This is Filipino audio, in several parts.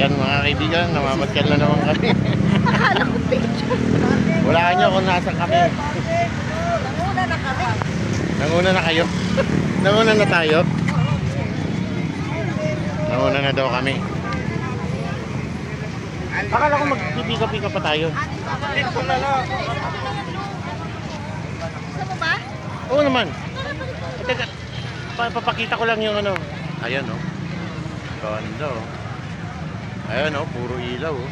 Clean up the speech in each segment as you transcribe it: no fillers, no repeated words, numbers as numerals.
Ayan mga kaibigan, namamasyal na naman kami. Akala ko picture. Wala nyo kung nasan kami. Nanguna na kami. Nanguna na kayo? Nanguna na tayo? Nanguna na daw kami. Akala ko magpipika-pika pa tayo. Gusto mo ba? Oo naman. Teka, papakita ko lang yung ano. Ayan o. Ganda o. Ayan o, puro ilaw o.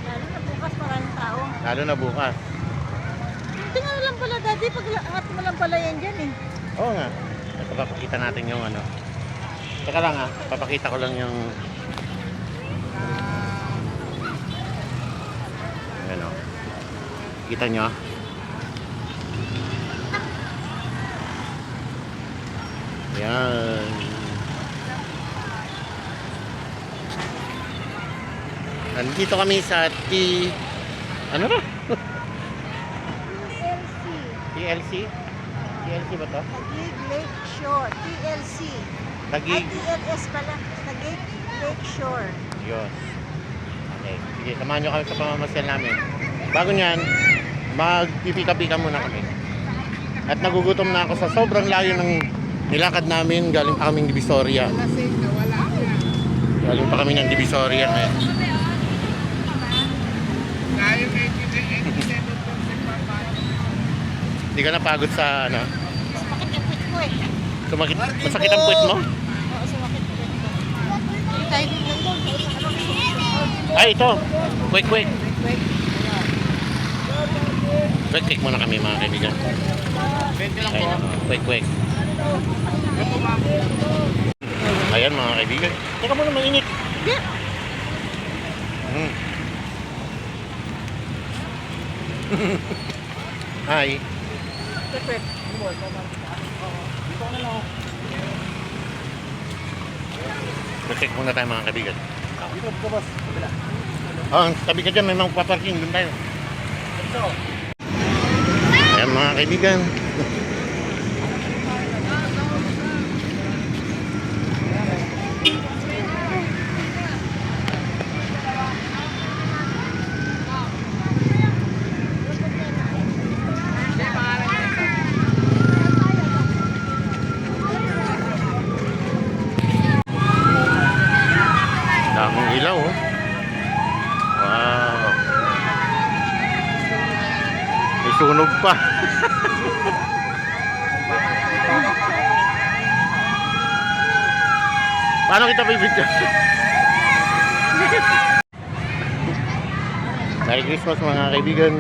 Lalo na bukas maraming tao. Lalo na bukas. Tingnan lang pala daddy, pag angat mo lang pala yan dyan eh. Oo nga. Ito, papakita natin yung ano. Teka lang ha, papakita ko lang yung... Ayan o. Kita nyo? Ayan. Nandito kami sa ano ba? TLC? TLC ba to? Taguig Lake Shore. TLC. Taguig. TLS pala. Taguig Lake Shore. Yun. Okay. Sige, samahan nyo kami sa pamamasyal namin. Bago nyan, magpipika-pika muna kami. At nagugutom na ako sa sobrang layo ng nilakad namin. Galing pa kaming Divisoria. Galing pa kami ng Divisoria ngayon. Hindi ka napagod sa ano? Sumakit yung puwit ko eh. Masakit ang puwit mo? Oo, sumakit yung puwit ko. Hindi tayo din lang doon. Ay, ito. Quick. Wait. Quick muna kami mga kaibigan. Ayan, quick. Ayan mga kaibigan. Teka muna, mainit. Yeah. Hi. Check muna tayo mga kaibigan. Oh, tabi ka dyan, may mga paparking. Doon tayo. Ayan mga kaibigan. Daming ilaw oh. Wow. May sunog pa. Paano kita bibigyan? Merry Christmas mga kaibigan.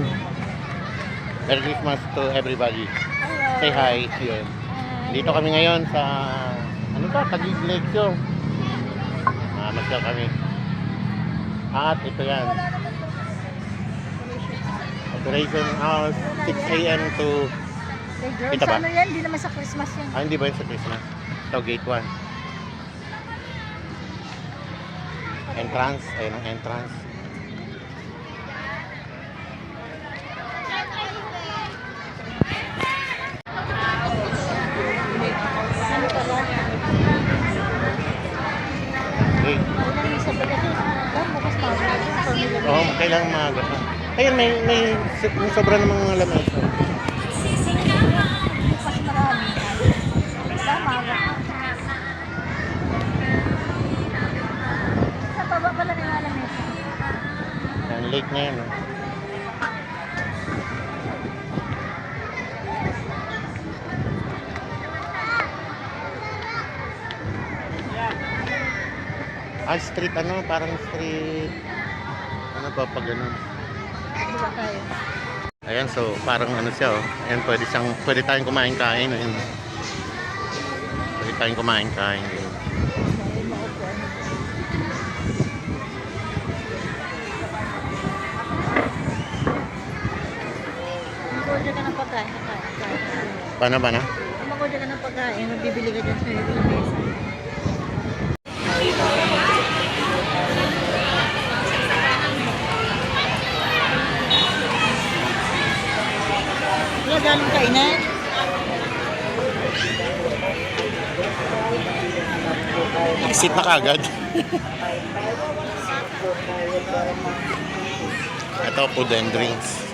Merry Christmas to everybody. Say hi. Yun. Dito kami ngayon sa ano to? Taguig Lake Shore. Masyal kami. At ito yan. Operation hours 6 a.m. to... Kita ba? Ano yan? Hindi naman sa Christmas yan. Ah, hindi ba yun sa Christmas? Ito, gate 1. Entrance. Ayun ang entrance. Okay. Oo, kailangan maaga pa. Ayun, may sobra namang mga lamesa. Mas marami. Tama ba? Sa baba pala ng alamesa. Yan, late na yan. Oh. Ah, street ano, parang street ano ba pag ganun. Diba tayo? Ayan, so parang ano siya oh. Ayan, pwede tayong kumain-kain. Ayan. Pwede tayong kumain-kain. Mag-order ka ng pagkain. Paano ba na? Mag-order ka ng pagkain, magbibili ka dyan sa mesa. Wala ganong kainan. Exit na kagad. Ito, food and drinks.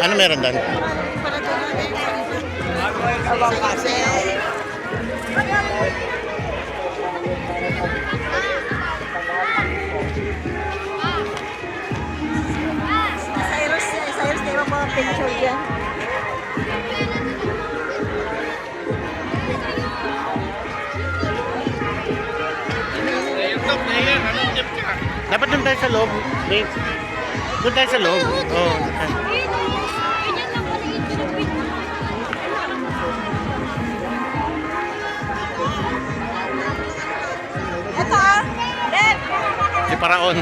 Ano meron doon? Cyrus, di ba mga picture dyan? Dapat doon tayo sa loob. Babe. Doon tayo sa loob. Oh. Ito ah! Dad! Si Paraon.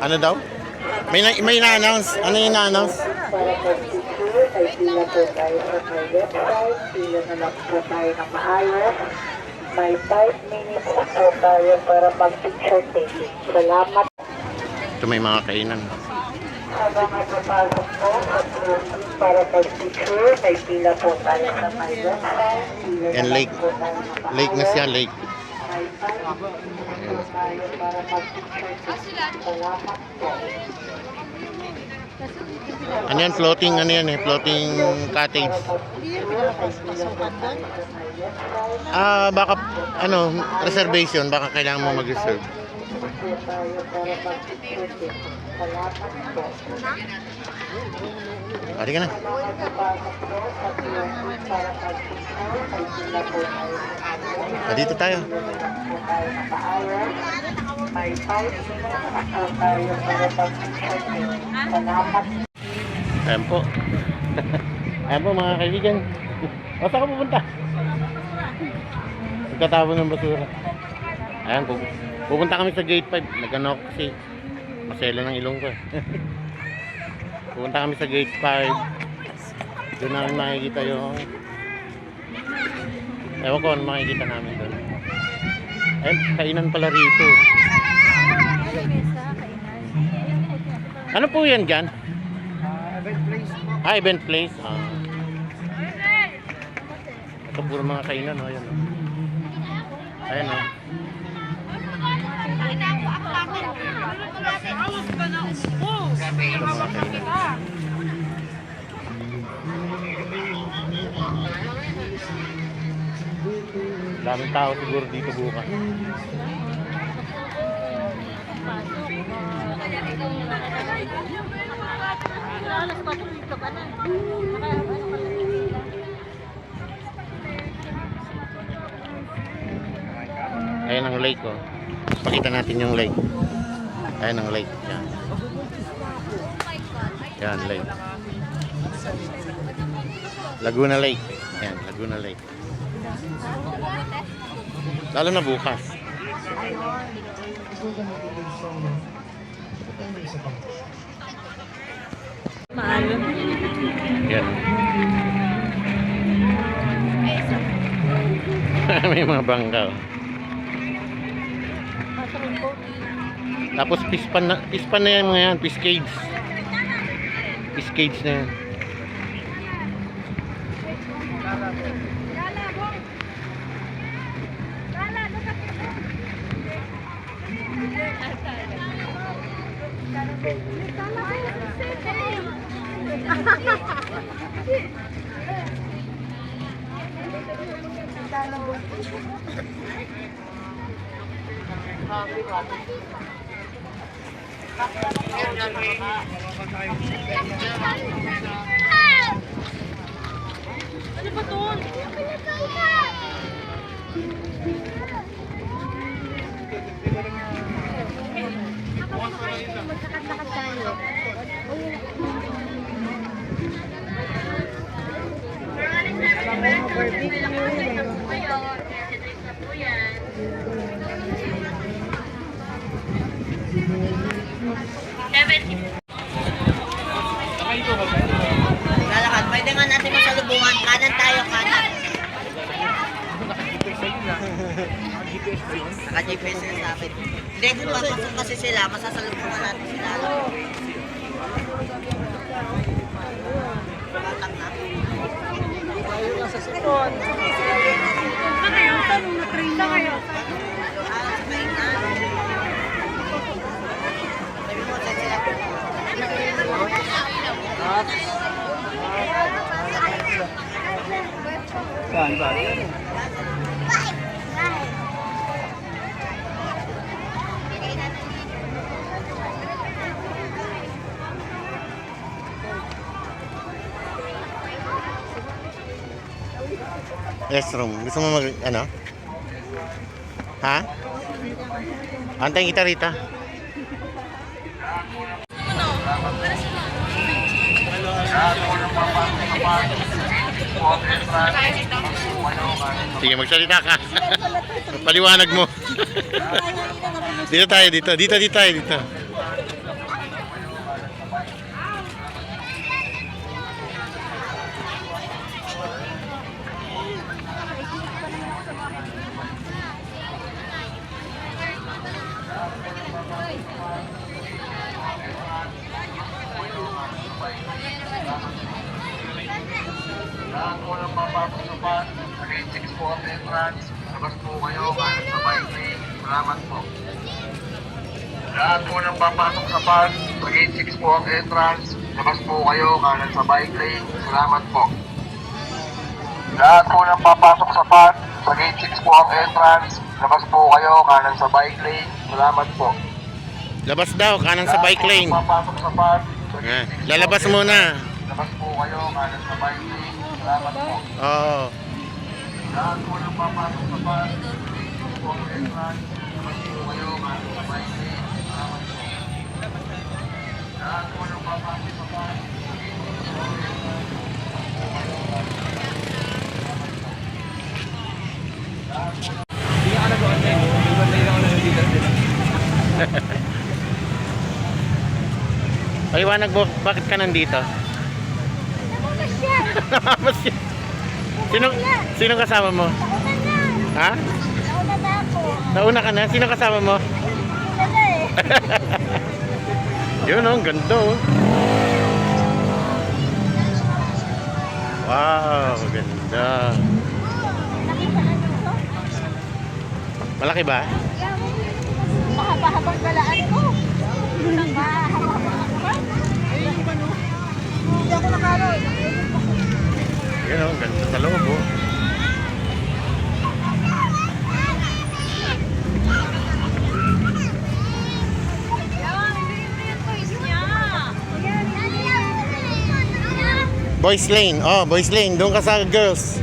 Ano daw? May na-announce. Ano yung na-announce? Para mag-picture ay pila po tayo sa may website. Pila na lang po tayo ng maayos. May 5 minutes po tayo para mag-picture taking. Salamat. Ito may mga kainan. Habang napapasok po at para mag-picture ay pila po tayo sa may website. Pila Yan, na lang lake. po tayo ng maayos. Lake na siya, lake. May 5 minutes po tayo para mag-picture taking. Salamat po. Ano yan? Floating, ano yan eh? Floating cottage. Hindi yung pinapasukan doon. Baka, ano, reservation. Baka kailangan mo mag-reserve. Pari ka na. Dito tayo. May 5 minutes tayo para mag-picture. Salamat. Ayan po. Ayan po mga kaibigan. O, saan ka pupunta? Pagkatapon ng basura. Ayan po. Pupunta kami sa gate 5. Nagano ako kasi masela ng ilong ko. Pupunta kami sa gate 5. Doon namin makikita yung... Ewan ko ano makikita namin doon. Ayun, kainan pala rito. Ano po yan dyan? Event place. Event place. Ito puro mga kainan. Oh, ayan, oh. Ayan o. Daming tao siguro dito bukas. Alas 4 dito ka na. Ayan ang lake oh. Pakita natin yung lake. Ayan ang lake. Yan. Yan lake. Laguna Lake. Ayan, Laguna Lake. Lalo na bukas. Maalam. Yan. May mga bangka. Oh. Tapos pispan na yan mga yan, piscades. Piscades na yan. Ano ba doon? Magkakad-lakad tayo. Kevin. Naka-GPS na sa akin. Hindi, kung papasok kasi sila, masasalubungan natin sila. Batang na. Tayo lang sa sipon. Na kayo, tanong na 30 kayo. Sa mainan. Sabi mo, saan sila po? Saan ba? Restroom. Gusto mo mag, ano? Ha? Antayin kita rita. Sige, magsalita ka. Paliwanag mo. Dito tayo, dito. Dito tayo, dito. Lahat po ng papasok sa van, grade 6 po ang entrance. Labas po kayo, kanan sa bike lane. Salamat po. Lahat po ng papasok sa van, grade 6 po ang entrance. Labas po kayo, kanan sa bike lane. Salamat po. Lahat po ng papasok sa van, sa gate 6 po ang entrance. Labas po kayo, kanan sa bike lane. Salamat po. Labas daw, kanan sa bike lane. Lahat po ng papasok sa van, sa Ah, gate 6 lalabas po ang muna. entrance. Labas po kayo, kanan sa bike lane. Salamat po. Oo. Lahat po ng papasok sa van, po ang entrance. Labas po kayo, kanan sa bike lane. Salamat po. Lahat po ng papasok sa van, Hindi ka nag-online. Nag-online ako na nandito. Paliwanag mo, bakit ka nandito? Namamasyal. Sino kasama mo? Ha? Nauna na ako. Nauna ka na? Sino kasama mo? Wala eh. Yun oh, ang ganda oh. Wow, ganda. Nakita na nyo to? Malaki ba? Mahaba-habang galaan ko. Mahaba-habang galaan. Ayun ba no? Hindi ako nakaroon. Yun oh, ang ganda sa loob oh. Boys lane. Oh, boys lane. Doon ka sa girls.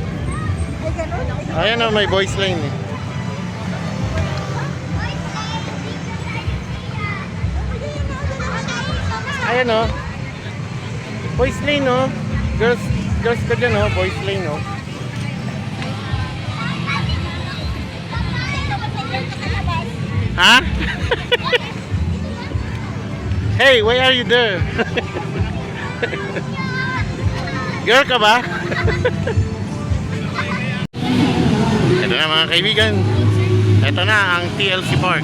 Ay, ganun. Ayan oh, may boys lane eh. Ayan oh. Boys lane oh. Girls ka dyan oh. Boys lane oh. Ha? Hey, why are you there? Girl ka ba? Ito na mga kaibigan. Ito na ang TLC Park.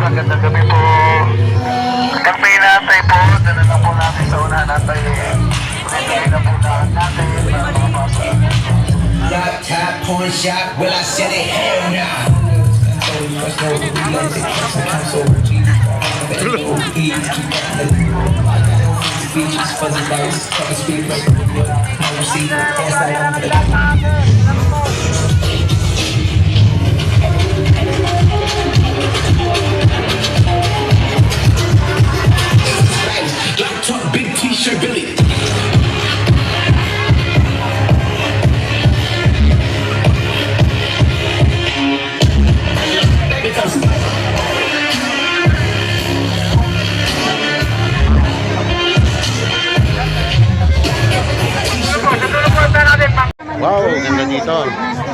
Magandang gabi po. Hanggang may natay po, dala na po natin sa unahan natay. Pwede na po natin para makapasok. Drop top, porn shop, well I said it, hell nah. Features, fuzzy lights, couple speakers, no receiver, dance like I'm Laptop, big t-shirt, Billy.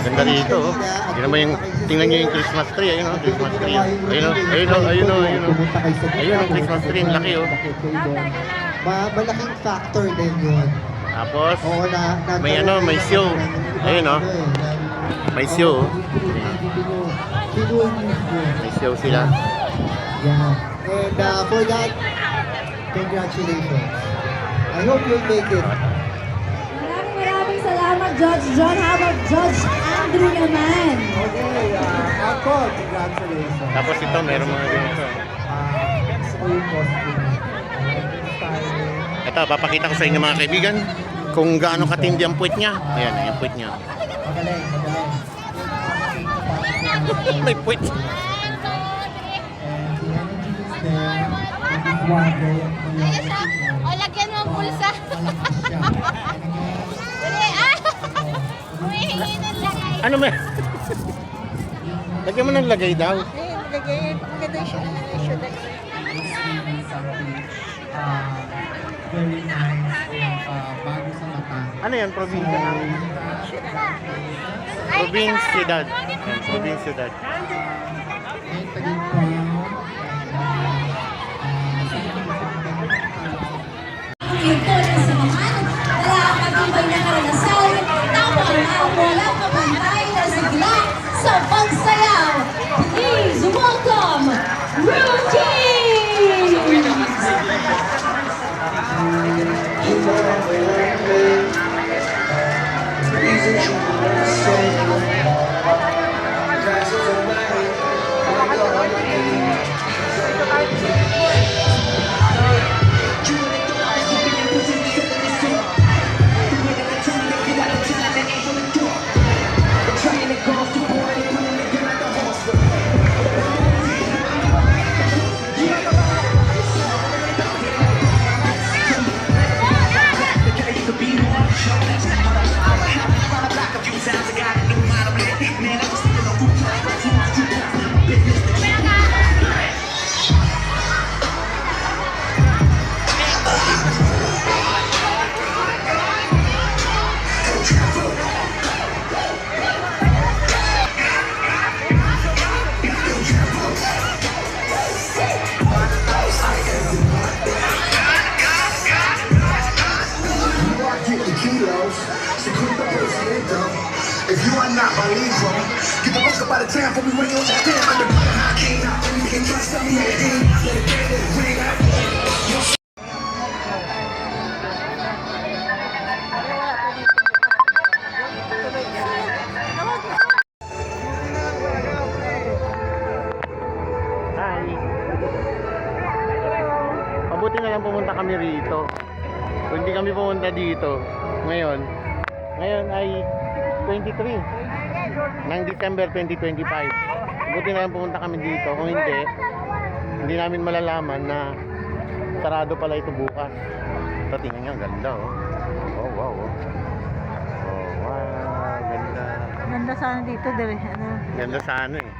Ganda rito, oh. Yun naman yung, tingnan nyo yung Christmas tree, ayun oh, Christmas tree. Ayun oh, ayun oh, ayun oh, ayun oh. Ayun oh, Christmas tree, ang laki oh. Malaking factor din yun. Tapos, Oo na, may ano, may show. Ayun oh, may show oh. May show sila. Yeah. And for that, congratulations. I hope you'll make it. Maraming salamat, Judge John. How about Judge Andrew naman? Okay, ako, congratulations. Tapos ito, meron mga ganito. Gusto ko yung costume. Ito, papakita ko sa inyo mga kaibigan kung gaano katindi ang puwit niya. Ayan, yung puwit niya. Magaling, magaling. May puwit. And the energy is there. And the water. O, lagyan mo ang pulsa. Dali, humihingi ng lagay. Ano may? Lagyan mo ng lagay daw. Lagay, maganda siya. Very nice. Bago sa mata. Ano yan? Probinsya na? Provinciedad. Yan, Provinciedad. And Taguig Crown. Ito ng samahan, nakakatibay na karanasan, tama ang walang kapantay na sigla sa pagsayaw. Please welcome, Rookies! If you are not my Libra, get the fuck up out of town for me when you're on damn. I'm the king, you can trust me, Hi. Mabuti na lang pumunta kami rito. Kung hindi kami pumunta dito, ngayon ay 23 ng December 2025. Mabuti na lang pumunta kami dito. Kung hindi namin malalaman na sarado pala ito bukas. Ito, tingnan nyo, ang ganda oh. Oh, wow oh. Oh, wow, ganda. Ganda sana dito, dali. Ano? Ganda sa ano eh.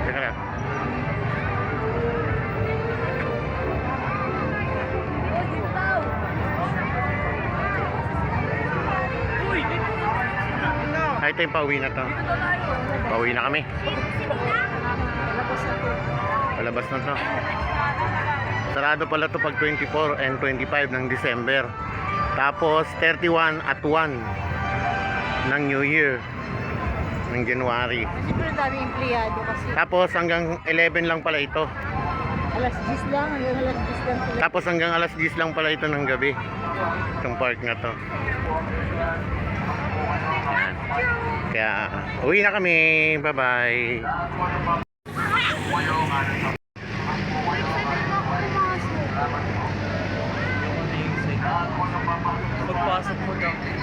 Teka lang. Ay, ito yung pauwi na to. Pauwi na kami. Palabas na to. Sarado pala to pag 24 and 25 ng December. Tapos 31 at 1 ng New Year ng January. Siyempre ang daming empleyado kasi. Tapos hanggang 11 lang pala ito. Alas 10 lang, hanggang alas 10 lang sila. Tapos hanggang alas 10 lang pala ito ng gabi. Itong park na to. Yan. Kaya uwi na kami. Bye-bye. Pagpasok mo daw.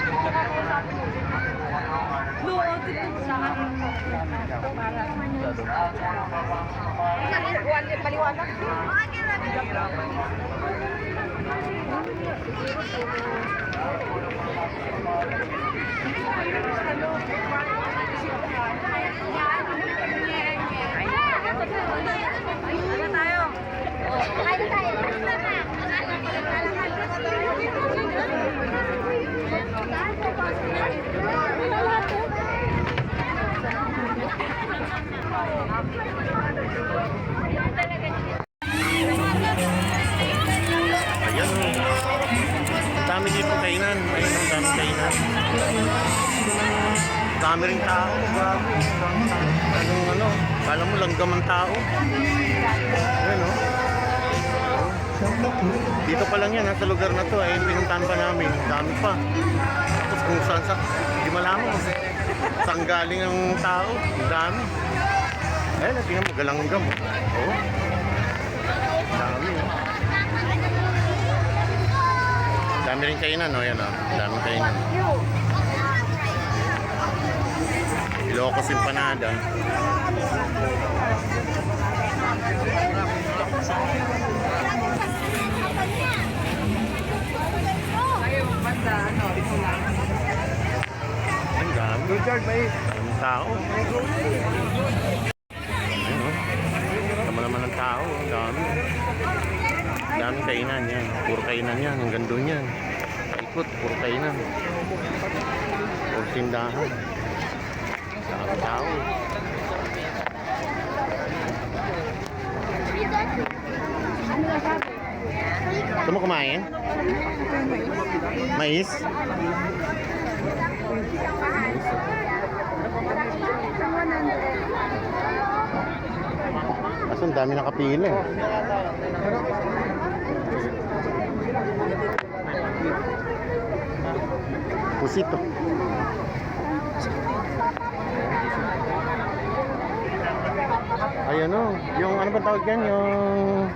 Ayan o. Dami dito kainan. Ayun ang dami kainan. Dami rin tao. Grabe. Anong ano? Kala mo langgam ang tao. Ayan o. Dito pa lang yan ha, sa lugar na to. Ayun, pinuntahan pa namin. Dami pa. Tapos kung saan sa... Hindi malaman. Saan galing ang tao. Dami. Ayun, tingnan mo. Galanggam. Oo. Dami. Dami rin kainan, no? Yan, oh. Daming kainan. Ilocos Empanada. Ang dami. Ang tao. Ayun, oh. Tama naman ang tao. Ang dami. Daming kainan yan. Puro kainan yan. Ang ganda yan. Ikot, puro kainan. Puro tindahan. Daming tao. Gusto mo kumain? Mais? Kaso ang dami nakapila eh. Pusito. Ayan o. Yung ano ba tawag yan? Yung...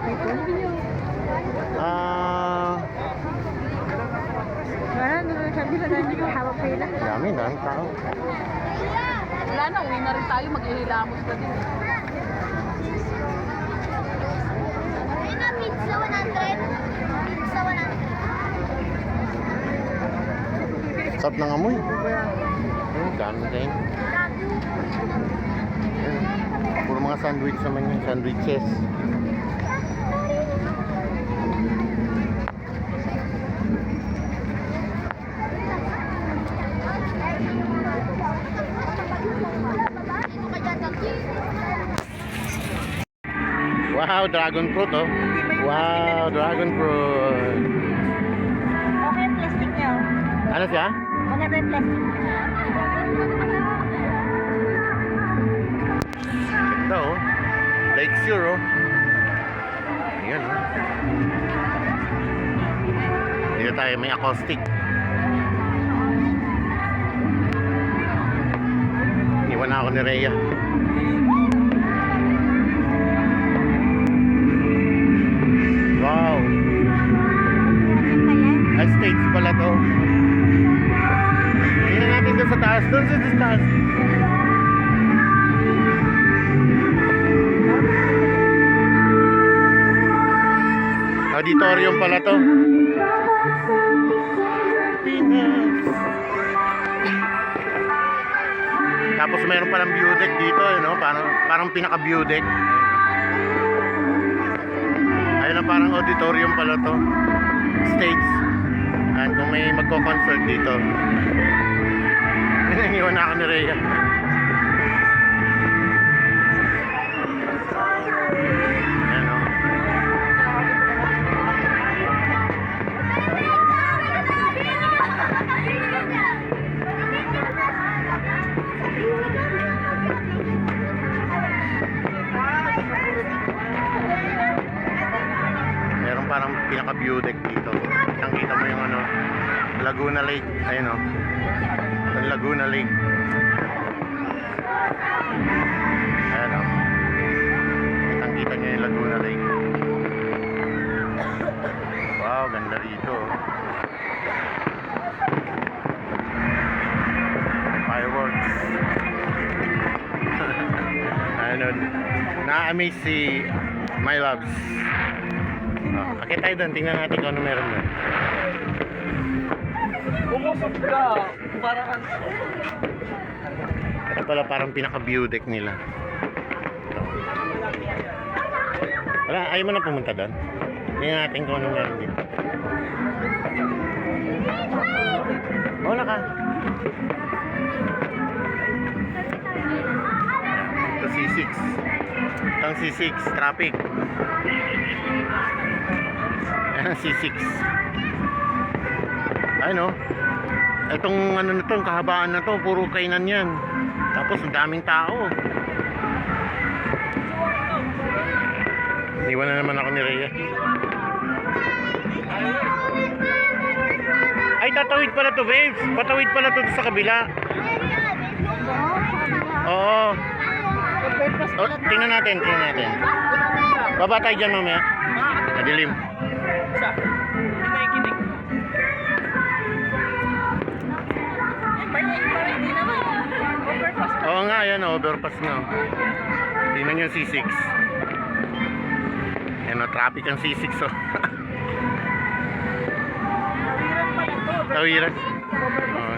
Dami tao. Wala na, uwi na rin tayo. Maghihilamos pa din. Ayun na, pizza 100. Pizza 100. Sarap ng amoy. Ayun, dami din. Ayun. Puro mga sandwich naman yun. Sandwiches. Wow, dragon fruit oh. Wow, dragon fruit. Okay, plastic niya. Ano siya? Maganda yung plastic. Ganda oh. Lake Shore oh. Ayan oh. Dito tayo may acoustic. Iwan na ako ni Rhea. Wow. Ay, stage pala to. Tingnan natin doon sa taas. Doon sa taas. Auditorium pala to. Pinas. Tapos mayroon palang view deck dito, you know? Parang pinaka-view deck. Ayun na, parang auditorium pala to. Stage. Ayan, kung may magko-concert dito. Iniwan na ako ni Rhea. Ayan o. Meron parang pinaka-view deck dito. Nakita mo yung ano, Laguna Lake. Ayun o. Yung Laguna Lake. Ayan o. Kitang-kita nyo yung Laguna Lake. Wow, ganda rito. Fireworks. Ano, na-amaze si My loves. Okay tayo doon. Tingnan natin kung ano meron doon. Umusok ka. Para kang... Ito pala parang pinaka-view deck nila. Ito. Wala, ayaw mo na pumunta doon. Tingnan natin kung ano meron dito. Wala ka. Ito C6. Itong C6, traffic. Ayan, C6. Ay no. Itong ano na to, kahabaan na to, puro kainan yan. Tapos ang daming tao. Iwan na naman ako ni Rhea. Ay, tatawid pala to, babes. Patawid pala to sa kabila. Oo. Oh, tingnan natin. Baba tayo dyan mamaya. Madilim. Isa. Hindi nakikinig. Hindi naman. Overpass. Oo nga, yan, overpass nga. Tingnan yung C6. Yan o, traffic ang C6 oh. Tawiran. Oo.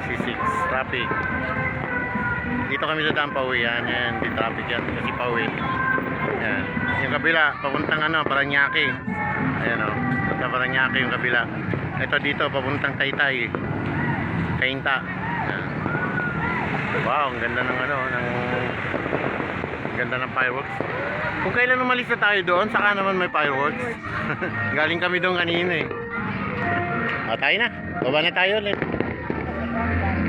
C6, traffic. Dito kami sa daan pauwi. Yan, di traffic yan kasi pauwi. Yan. Yung kabila, papuntang Paranaque. Ayan o, sa Paranaque yung kabila. Ito dito, papuntang Taytay. Cainta. Yan. Wow, ang ganda ng ganda ng fireworks. Kung kailan umalis na tayo doon, saka naman may fireworks. Galing kami doon kanina eh. O, tayo na. Baba na tayo ulit.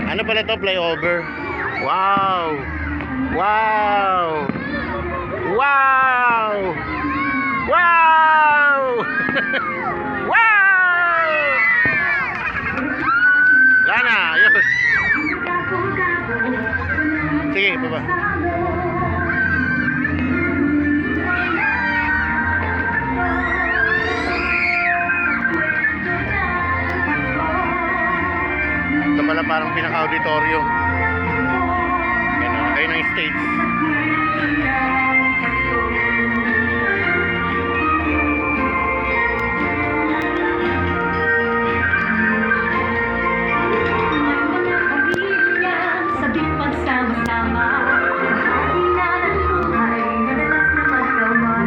Ano pala to? Flyover. Wow! Wow! Wow! Wow! Wow! Wala na. Ayun. Sige, baba. Ito pala parang pinaka-auditorium. Kayo ng stage.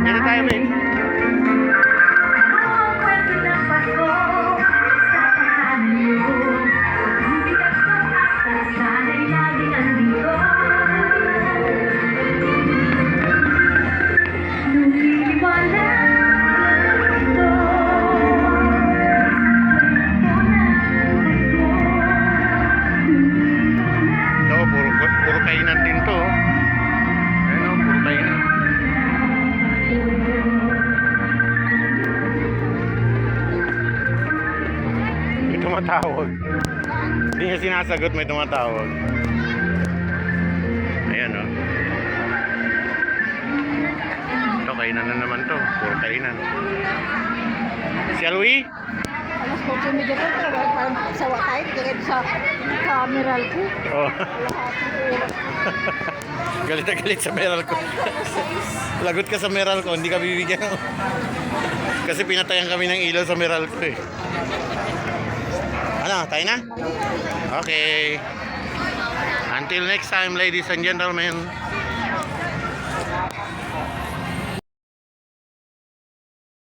Dito tayo, babe. Puro kainan din to. Ayun o, puro kainan. May tumatawag. Hindi niya sinasagot, may tumatawag. Ayan o. Ito, kainan na naman to. Puro kainan. Shall we? Alas 8:30 po, pero parang sawa tayo, tingin sa cameral ko. Oh. Galit na galit sa meral ko. Lagot ka sa meral ko, hindi ka bibigyan. Kasi pinatayan kami ng ilaw sa meral ko eh. Ano, tayo na? Okay. Until next time, ladies and gentlemen.